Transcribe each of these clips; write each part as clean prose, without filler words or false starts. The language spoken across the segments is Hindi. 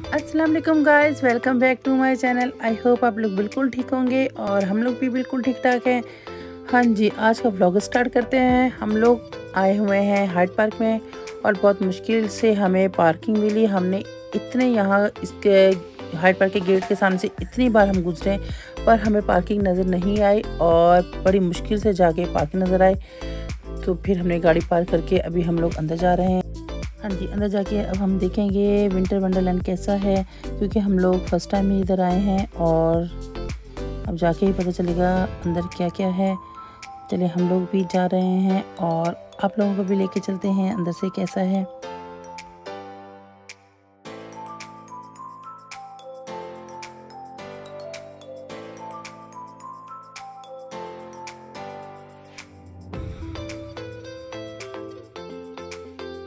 अस्सलाम वालेकुम guys, welcome back to my channel. I hope आप लोग बिल्कुल ठीक होंगे और हम लोग भी बिल्कुल ठीक ठाक हैं। हाँ जी, आज का व्लॉग स्टार्ट करते हैं। हम लोग आए हुए हैं हाइड पार्क में और बहुत मुश्किल से हमें पार्किंग मिली। हमने इतने यहाँ इसके हाइड पार्क के गेट के सामने से इतनी बार हम गुजरे पर हमें पार्किंग नज़र नहीं आई और बड़ी मुश्किल से जाके पार्किंग नज़र आई। तो फिर हमने गाड़ी पार्क करके अभी हम लोग अंदर जा रहे हैं। हाँ जी, अंदर जाके अब हम देखेंगे विंटर वंडरलैंड कैसा है, क्योंकि हम लोग फर्स्ट टाइम ही इधर आए हैं और अब जाके ही पता चलेगा अंदर क्या क्या है। चलिए हम लोग भी जा रहे हैं और आप लोगों को भी लेके चलते हैं अंदर से कैसा है।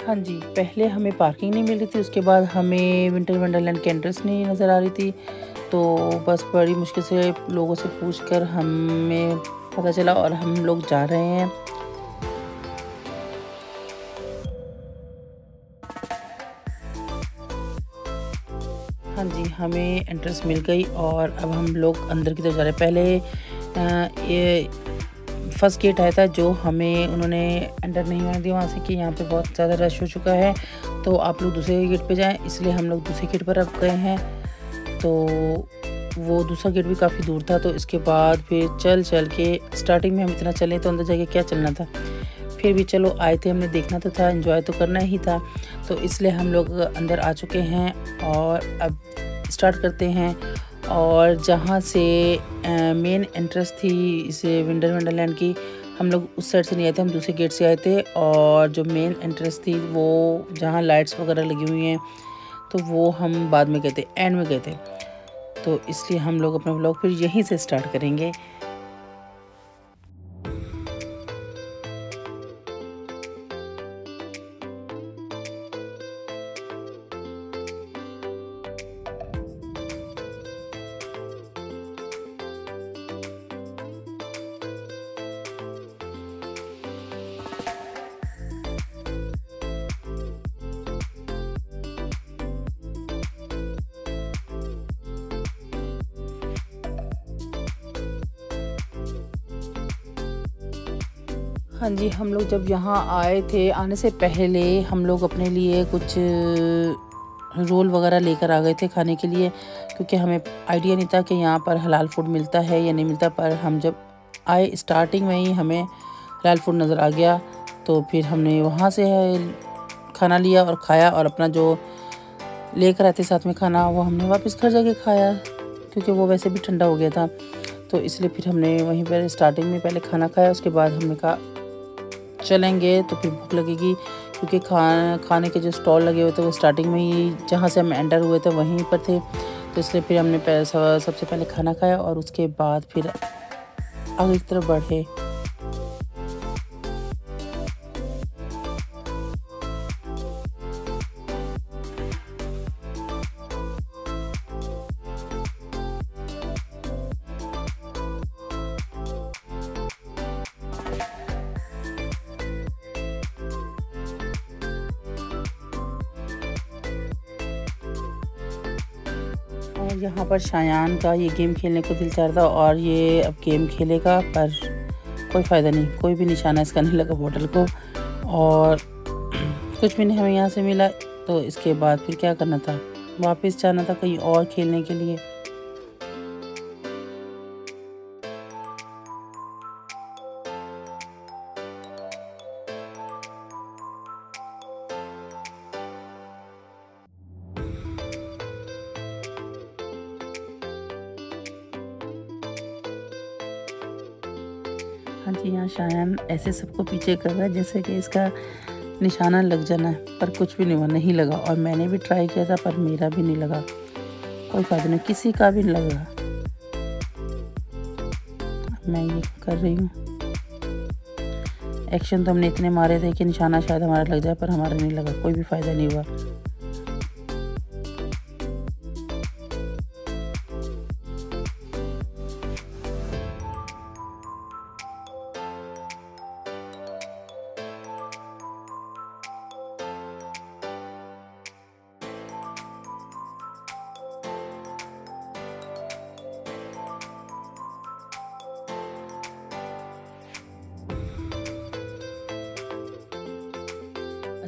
हाँ जी, पहले हमें पार्किंग नहीं मिल रही थी, उसके बाद हमें विंटर वंडरलैंड की एंट्रेंस नहीं नज़र आ रही थी। तो बस बड़ी मुश्किल से लोगों से पूछकर हमें पता चला और हम लोग जा रहे हैं। हाँ जी, हमें एंट्रेंस मिल गई और अब हम लोग अंदर की तरफ जा रहे हैं। पहले ये फर्स्ट गेट आया था जो हमें उन्होंने एंटर नहीं होने दिया वहाँ से कि यहाँ पे बहुत ज़्यादा रश हो चुका है, तो आप लोग दूसरे गेट पे जाएं, इसलिए हम लोग दूसरे गेट पर अब गए हैं। तो वो दूसरा गेट भी काफ़ी दूर था, तो इसके बाद फिर चल के स्टार्टिंग में हम इतना चले तो अंदर जाके क्या चलना था। फिर भी चलो आए थे, हमने देखना तो था, एंजॉय तो करना ही था, तो इसलिए हम लोग अंदर आ चुके हैं और अब स्टार्ट करते हैं। और जहाँ से मेन एंट्रेंस थी इस विंटर वंडरलैंड की, हम लोग उस साइड से नहीं आए थे, हम दूसरे गेट से आए थे। और जो मेन एंट्रेंस थी वो जहाँ लाइट्स वगैरह लगी हुई हैं, तो वो हम बाद में गए थे, एंड में गए थे, तो इसलिए हम लोग अपना व्लॉग फिर यहीं से स्टार्ट करेंगे। हाँ जी, हम लोग जब यहाँ आए थे, आने से पहले हम लोग अपने लिए कुछ रोल वगैरह लेकर आ गए थे खाने के लिए, क्योंकि हमें आइडिया नहीं था कि यहाँ पर हलाल फूड मिलता है या नहीं मिलता। पर हम जब आए स्टार्टिंग में ही हमें हलाल फूड नज़र आ गया, तो फिर हमने वहाँ से खाना लिया और खाया, और अपना जो लेकर आते साथ में खाना वो हमने वापस घर जाके खाया, क्योंकि वो वैसे भी ठंडा हो गया था। तो इसलिए फिर हमने वहीं पर स्टार्टिंग में पहले खाना खाया, उसके बाद हमने कहा चलेंगे तो फिर भूख लगेगी, क्योंकि खाने के जो स्टॉल लगे हुए थे वो स्टार्टिंग में ही जहाँ से हम एंटर हुए थे वहीं पर थे। तो इसलिए फिर हमने सबसे पहले खाना खाया और उसके बाद फिर आगे की तरफ बढ़े। और यहाँ पर शायान का ये गेम खेलने को दिल चाह रहा था और ये अब गेम खेलेगा, पर कोई फ़ायदा नहीं, कोई भी निशाना इसका नहीं लगा बोतल को, और कुछ भी नहीं हमें यहाँ से मिला। तो इसके बाद फिर क्या करना था, वापस जाना था कहीं और खेलने के लिए। हाँ जी, यहाँ शायान ऐसे सबको पीछे कर रहा है जैसे कि इसका निशाना लग जाना है, पर कुछ भी नहीं हुआ, नहीं लगा। और मैंने भी ट्राई किया था पर मेरा भी नहीं लगा, कोई फ़ायदा नहीं, किसी का भी नहीं लगा। मैं ये कर रही हूँ, एक्शन तो हमने इतने मारे थे कि निशाना शायद हमारा लग जाए, पर हमारा नहीं लगा, कोई भी फ़ायदा नहीं हुआ।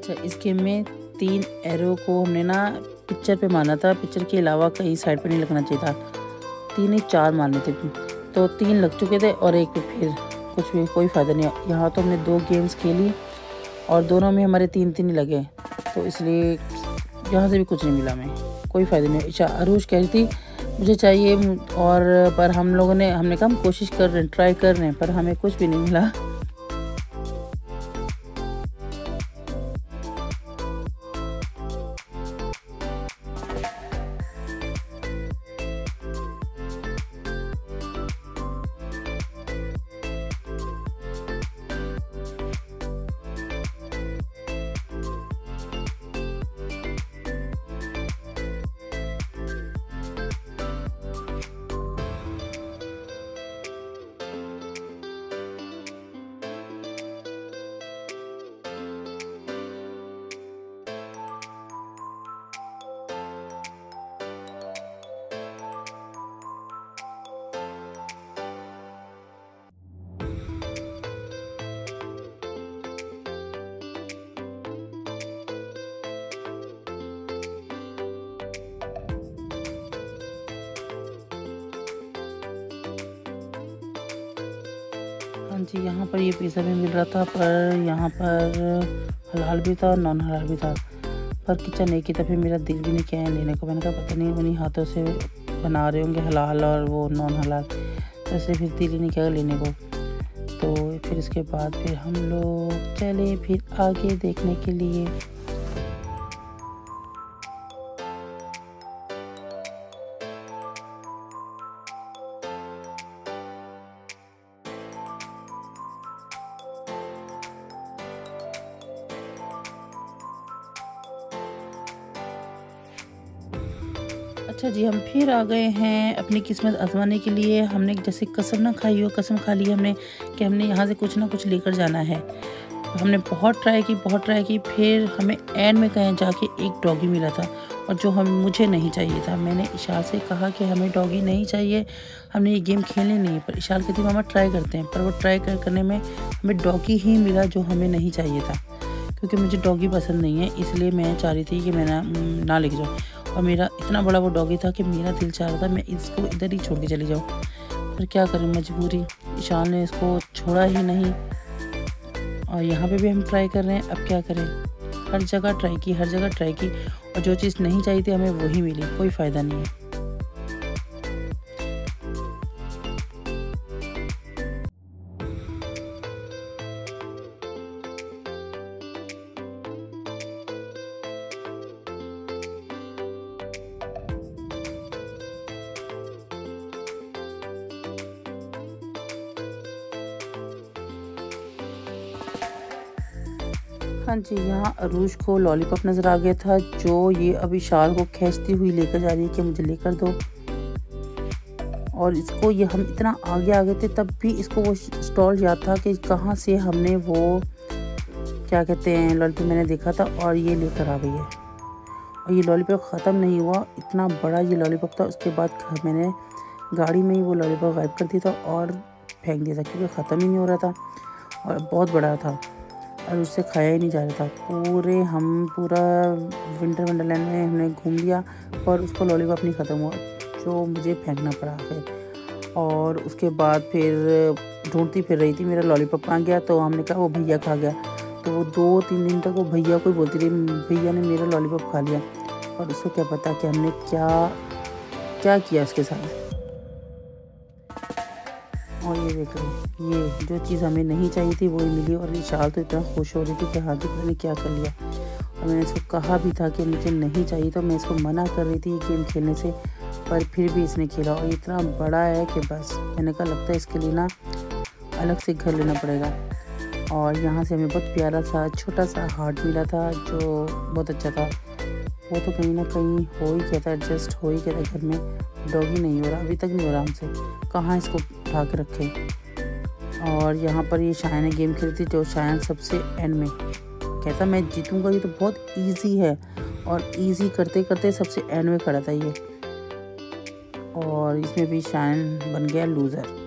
अच्छा, इस गेम में 3 एरो को हमने ना पिक्चर पे मारना था, पिक्चर के अलावा कहीं साइड पे नहीं लगना चाहिए था। 3 ही 4 मारने थे, तो 3 लग चुके थे और एक पे फिर कुछ भी कोई फ़ायदा नहीं। यहाँ तो हमने 2 गेम्स खेली और दोनों में हमारे 3-3 ही लगे, तो इसलिए यहाँ से भी कुछ नहीं मिला हमें, कोई फ़ायदा नहीं। अच्छा, अरूज कह रही थी मुझे चाहिए और पर हमने कहा हम कोशिश कर रहे हैं, ट्राई कर रहे हैं, पर हमें कुछ भी नहीं मिला। हाँ जी, यहाँ पर ये पिज़्ज़ा भी मिल रहा था, पर यहाँ पर हलाल भी था और नॉन हलाल भी था, पर किचन एक ही था। फिर मेरा दिल भी नहीं किया लेने को। मैंने कहा पता नहीं उन्हीं हाथों से बना रहे होंगे हलाल और वो नॉन हलाल, तो इसलिए फिर दिल ही नहीं किया लेने को। तो फिर इसके बाद फिर हम लोग चले फिर आगे देखने के लिए। अच्छा जी, हम फिर आ गए हैं अपनी किस्मत आजमाने के लिए। हमने जैसे कसम ना खाई हो, कसम खा ली हमने कि हमने यहाँ से कुछ ना कुछ लेकर जाना है। हमने बहुत ट्राई की, फिर हमें एंड में कहीं जाके एक डॉगी मिला था, और जो मुझे नहीं चाहिए था। मैंने इशार से कहा कि हमें डॉगी नहीं चाहिए, हमने ये गेम खेलनी नहीं है, पर इशार कहती मामा ट्राई करते हैं। पर वो ट्राई करने में हमें डॉगी ही मिला जो हमें नहीं चाहिए था, क्योंकि मुझे डॉगी पसंद नहीं है, इसलिए मैं चाह रही थी कि मैं ना लेके जाऊँ। और मेरा इतना बड़ा वो डॉगी था कि मेरा दिल चाह रहा था मैं इसको इधर ही छोड़ के चली जाऊँ, पर क्या करें, मजबूरी। ईशान ने इसको छोड़ा ही नहीं, और यहाँ पे भी हम ट्राई कर रहे हैं। अब क्या करें, हर जगह ट्राई की, और जो चीज़ नहीं चाहिए थी हमें वही मिली, कोई फ़ायदा नहीं है। हाँ जी, यहाँ अरूज को लॉलीपॉप नज़र आ गया था, जो ये अब इशार को खींचती हुई लेकर जा रही है कि मुझे लेकर दो। और इसको ये हम इतना आगे आ गए थे, तब भी इसको वो स्टॉल याद था कि कहाँ से हमने वो क्या कहते हैं लॉलीपॉप मैंने देखा था, और ये लेकर आ गई है। और ये लॉलीपॉप ख़त्म नहीं हुआ, इतना बड़ा ये लॉलीपॉप था। उसके बाद मैंने गाड़ी में ही वो लॉलीपॉप गायब कर दिया था और फेंक दिया था, क्योंकि ख़त्म ही नहीं हो रहा था और बहुत बड़ा था और उससे खाया ही नहीं जा रहा था। पूरा विंटर वंडरलैंड में हमने घूम लिया और उसको लॉलीपॉप नहीं ख़त्म हुआ, जो मुझे फेंकना पड़ा फिर। और उसके बाद फिर ढूंढती फिर रही थी मेरा लॉलीपॉप कहाँ गया, तो हमने कहा वो भैया खा गया। तो वो 2-3 दिन तक वो भैया को ही बोलती रही, भैया ने मेरा लॉलीपॉप खा लिया। और उसको क्या पता कि हमने क्या किया उसके साथ। और ये देख लो, ये जो चीज़ हमें नहीं चाहिए थी वही मिली, और विशाल तो इतना खुश हो रही थी कि हाँ जी मैंने क्या कर लिया। और मैंने इसको कहा भी था कि मुझे नहीं चाहिए, तो मैं इसको मना कर रही थी गेम खेलने से, पर फिर भी इसने खेला। और इतना बड़ा है कि बस मैंने कहा लगता है इसके लिए ना अलग से घर लेना पड़ेगा। और यहाँ से हमें बहुत प्यारा सा छोटा सा हार्ट मिला था, जो बहुत अच्छा था। वो तो कहीं ना कहीं हो ही गया था, एडजस्ट हो ही गया था घर में। डॉगी नहीं हो रहा, अभी तक नहीं हो रहा हमसे, कहाँ इसको उठा के रखे। और यहाँ पर ये शायन ने गेम खेली थी, जो शायन सबसे एंड में कहता मैं जीतूंगा, ये तो बहुत इजी है, और इजी करते करते सबसे एंड में खड़ा था ये। और इसमें भी शायन बन गया लूज़र।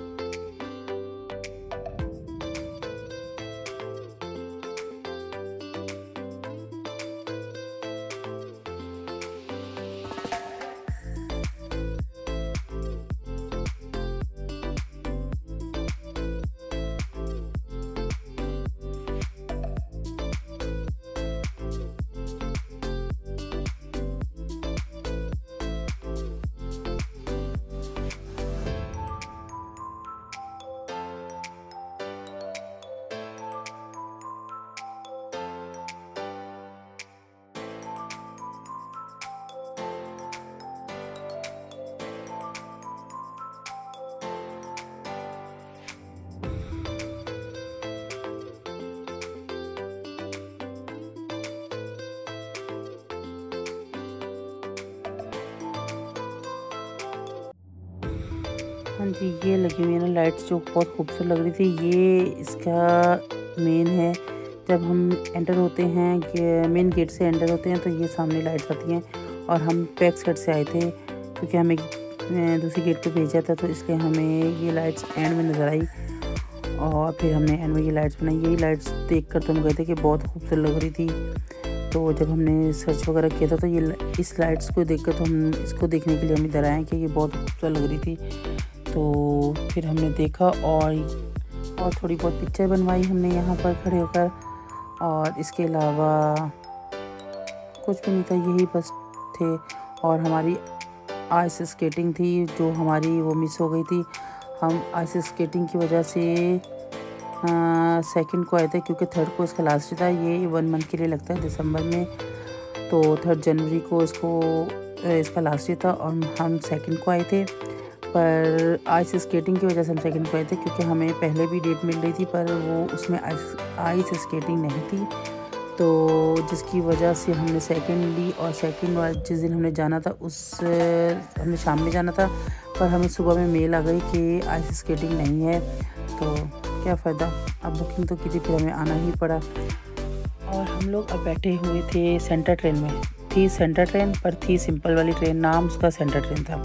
हाँ जी, ये लगी हुई है ना लाइट्स जो बहुत खूबसूरत लग रही थी, ये इसका मेन है। जब हम एंटर होते हैं कि मेन गेट से एंटर होते हैं तो ये सामने लाइट्स आती हैं। और हम बैक साइड से आए थे क्योंकि हमें दूसरी गेट पे भेजा था, तो इसलिए हमें ये लाइट्स एंड में नज़र आई और फिर हमने एंड में ये लाइट्स बनाई। यही लाइट्स देखकर तो हम गए थे कि बहुत खूबसूरत लग रही थी। तो जब हमने सर्च वगैरह किया था तो ये इस लाइट्स को देखकर तो हम इसको देखने के लिए हम इधर आए कि ये बहुत खूबसूरत लग रही थी। तो फिर हमने देखा और थोड़ी बहुत पिक्चर बनवाई हमने यहाँ पर खड़े होकर। और इसके अलावा कुछ भी नहीं था, यही बस थे। और हमारी आइस स्केटिंग थी जो हमारी वो मिस हो गई थी। हम आइस स्केटिंग की वजह से सेकंड को आए थे क्योंकि थर्ड को इसका लास्ट था। ये 1 मंथ के लिए लगता है दिसंबर में, तो 3 जनवरी को इसका लास्ट था और हम सेकंड को आए थे। पर आइस स्केटिंग की वजह से हम सेकंड को आए थे क्योंकि हमें पहले भी डेट मिल रही थी पर वो उसमें आइस स्केटिंग नहीं थी, तो जिसकी वजह से हमने सेकंड ली। और सेकंड वाला जिस दिन हमने जाना था हमने शाम में जाना था, पर हमें सुबह में मेल आ गई कि आइस स्केटिंग नहीं है, तो क्या फ़ायदा, अब बुकिंग तो की थी फिर हमें आना ही पड़ा। और हम लोग अब बैठे हुए थे सेंटर ट्रेन में। थी सेंटर ट्रेन पर थी सिंपल वाली ट्रेन, नाम उसका सेंटर ट्रेन था।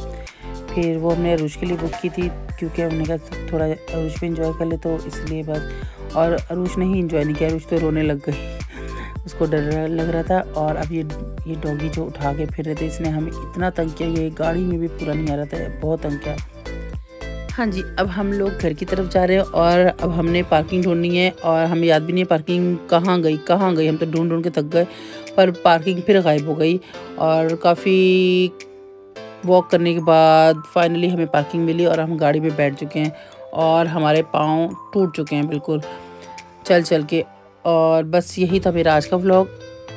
फिर वो हमने अरूज के लिए बुक की थी क्योंकि हमने कहा थोड़ा अरूज भी इंजॉय कर ले, तो इसलिए बस। और अरूज ने ही इंजॉय नहीं किया, अरूज तो रोने लग गई, उसको डर लग रहा था। और अब ये डॉगी जो उठा के फिर रहे थे, इसने हमें इतना तंग किया, ये गाड़ी में भी पूरा नहीं आ रहा था, बहुत तंग किया। हाँ जी, अब हम लोग घर की तरफ जा रहे हैं और अब हमने पार्किंग ढूंढनी है और हमें याद भी नहीं है पार्किंग कहाँ गई। हम तो ढूंढ के थक गए, पर पार्किंग फिर गायब हो गई। और काफ़ी वॉक करने के बाद फाइनली हमें पार्किंग मिली और हम गाड़ी में बैठ चुके हैं और हमारे पाँव टूट चुके हैं बिल्कुल चल के। और बस यही था मेरा आज का व्लॉग।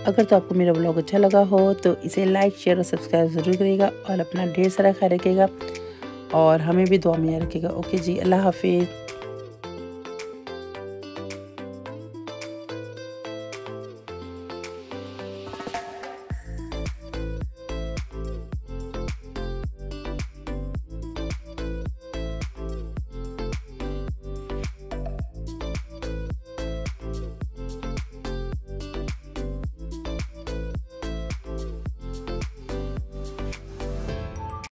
अगर तो आपको मेरा व्लॉग अच्छा लगा हो तो इसे लाइक, शेयर और सब्सक्राइब ज़रूर करिएगा और अपना ढेर सारा ख्याल रखिएगा और हमें भी दुआ में रखिएगा। ओके जी, अल्लाह हाफिज़।